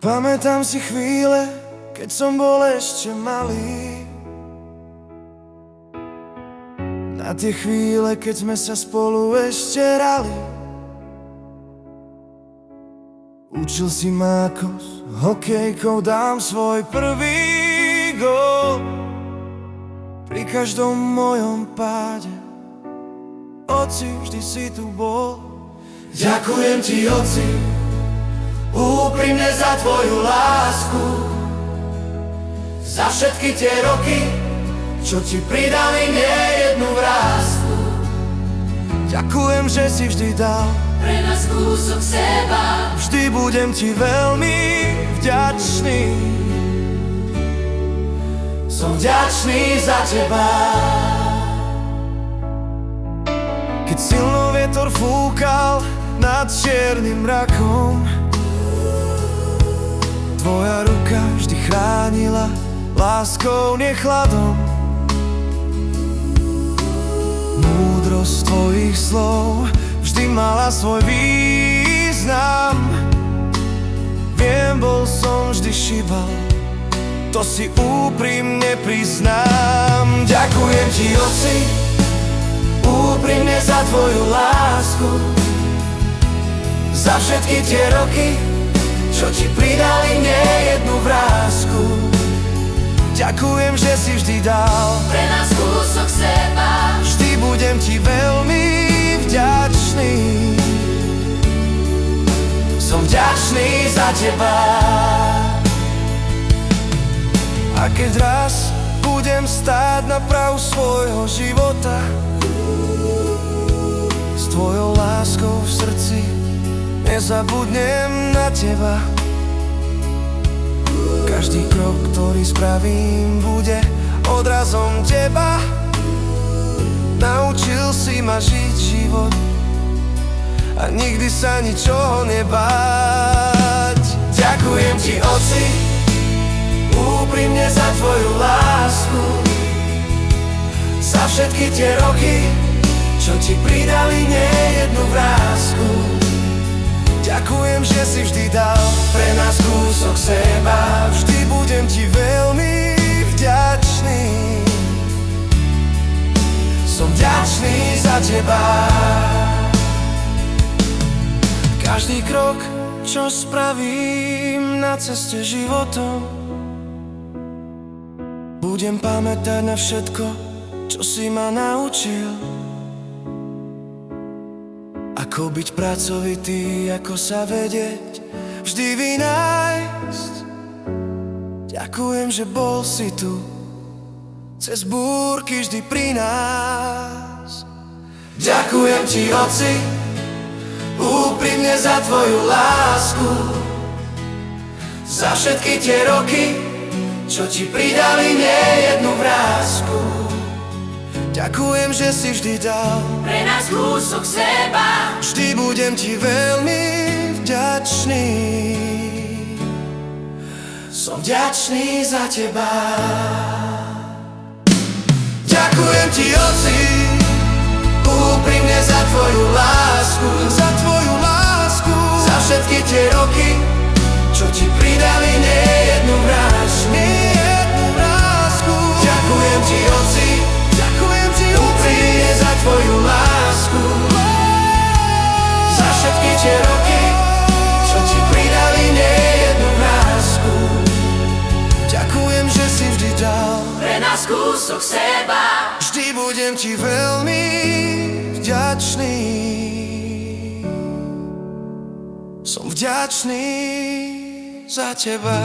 Pamätám si chvíle, keď som bol ešte malý. Na tie chvíle, keď sme sa spolu ešte hrali. Učil si ma, ako s hokejkou dám svoj prvý gól. Pri každom mojom páde, oci, vždy si tu bol. Ďakujem ti, oci, úprimne za tvoju lásku, za všetky tie roky, čo ti pridali nie jednu vrásku. Ďakujem, že si vždy dal pre nás kúsok seba. Vždy budem ti veľmi vďačný. Som vďačný za teba. Keď silno vietor fúkal nad čiernym mrakom, tvoja ruka vždy chránila láskou, nie chladom. Múdrosť tvojich slov vždy mala svoj význam. Viem, bol som vždy šibal, to si úprimne priznám. Ďakujem ti, oci, úprimne za tvoju lásku, za všetky tie roky, čo ti pridali nie jednu vrásku. Ďakujem, že si vždy dal pre nás kúsok seba. Vždy budem ti veľmi vďačný. Som vďačný za teba. A keď raz budem stáť na prahu svojho života, s tvojou láskou v srdci nezabudnem na teba. Každý krok, ktorý spravím, bude odrazom teba. Naučil si ma žiť život a nikdy sa ničoho nebáť. Ďakujem ti, oci, úprimne za tvoju lásku, za všetky tie roky, čo ti pridali nie jednu vrásku. Ďakujem, že si vždy dal pre nás kúsok seba. Vždy budem ti veľmi vďačný. Som vďačný za teba. Každý krok, čo spravím na ceste životom, budem pamätať na všetko, čo si ma naučil. Ako byť pracovitý, ako sa vedieť vždy vynájsť. Ďakujem, že bol si tu cez búrky vždy pri nás. Ďakujem ti, oci, úprimne za tvoju lásku, za všetky tie roky, čo ti pridali nie jednu vrásku. Ďakujem, že si vždy dal pre nás kúsok seba. Vždy budem ti veľmi vďačný. Som vďačný za teba. Ďakujem ti, oci, úprimne za tvoju lásku, za tvoju lásku, za všetky tie roky, čo ti pridali nie jednu vrásku. Ďakujem ti, oci, úprimne za tvoju lásku, za všetky tie roky, čo ti pridali nie jednu vrásku. Ďakujem, že si vždy dal pre nás kúsok seba. Vždy budem ti veľmi vďačný. Som vďačný za teba.